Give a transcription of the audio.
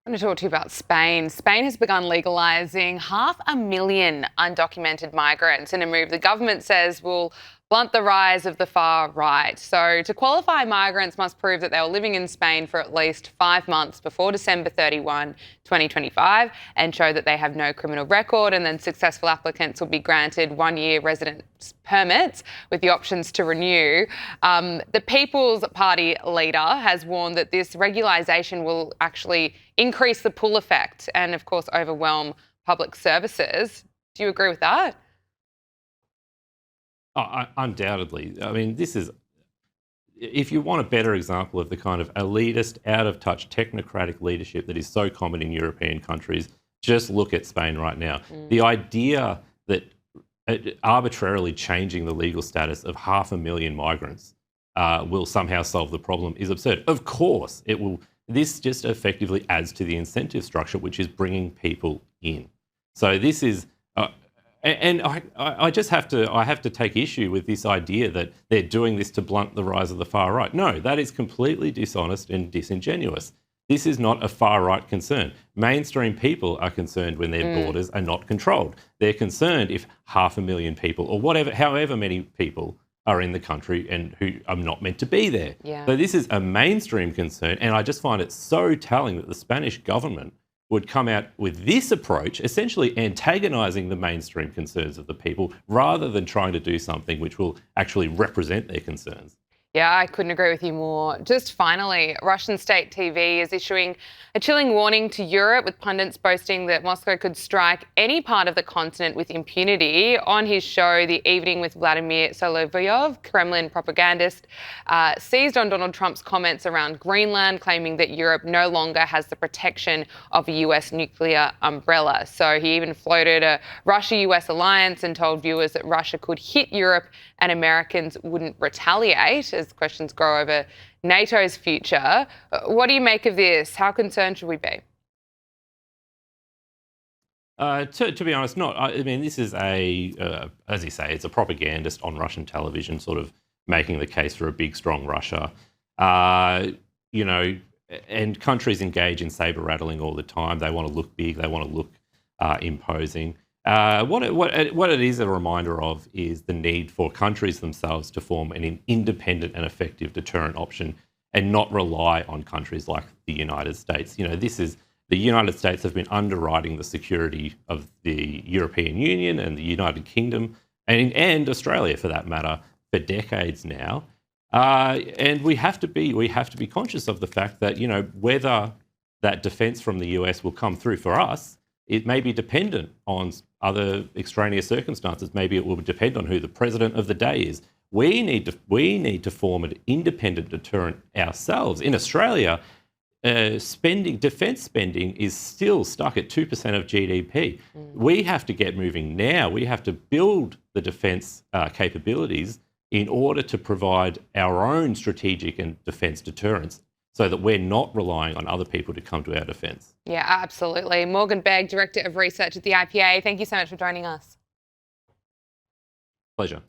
I want to talk to you about Spain. Spain has begun legalising 500,000 undocumented migrants in a move the government says will blunt the rise of the far right. So, to qualify, migrants must prove that they were living in Spain for at least 5 months before December 31, 2025, and show that they have no criminal record. And then successful applicants will be granted 1-year residence permits with the options to renew. The People's Party leader has warned that this regularisation will actually increase the pull effect and, of course, overwhelm public services. Do you agree with that? Undoubtedly. I mean, if you want a better example of the kind of elitist, out-of-touch, technocratic leadership that is so common in European countries, just look at Spain right now. The idea that arbitrarily changing the legal status of 500,000 migrants will somehow solve the problem is absurd. Of course, it will. This just effectively adds to the incentive structure, which is bringing people in. So this is, and I just have to take issue with this idea that they're doing this to blunt the rise of the far right. No, that is completely dishonest and disingenuous. This is not a far right concern. Mainstream people are concerned when their borders are not controlled. They're concerned if 500,000 people or however many people are in the country and who are not meant to be there. Yeah. So this is a mainstream concern, and I just find it so telling that the Spanish government would come out with this approach, essentially antagonising the mainstream concerns of the people rather than trying to do something which will actually represent their concerns. Yeah, I couldn't agree with you more. Just finally, Russian state TV is issuing a chilling warning to Europe, with pundits boasting that Moscow could strike any part of the continent with impunity. On his show, The Evening with Vladimir Solovyov, Kremlin propagandist, seized on Donald Trump's comments around Greenland, claiming that Europe no longer has the protection of a US nuclear umbrella. So he even floated a Russia-US alliance and told viewers that Russia could hit Europe and Americans wouldn't retaliate, as questions grow over NATO's future. What do you make of this? How concerned should we be? To be honest, not. I mean, this is as you say, it's a propagandist on Russian television, sort of making the case for a big, strong Russia. And countries engage in saber rattling all the time. They want to look big. They want to look imposing. What it is a reminder of is the need for countries themselves to form an independent and effective deterrent option and not rely on countries like the United States. The United States have been underwriting the security of the European Union and the United Kingdom and Australia, for that matter, for decades now. And we have to be conscious of the fact that whether that defence from the US will come through for us, it may be dependent on other extraneous circumstances. Maybe it will depend on who the president of the day is. We need to form an independent deterrent ourselves. In Australia, defence spending is still stuck at 2% of GDP. We have to get moving now. We have to build the defence capabilities in order to provide our own strategic and defence deterrence, so that we're not relying on other people to come to our defence. Yeah, absolutely. Morgan Begg, Director of Research at the IPA, thank you so much for joining us. Pleasure.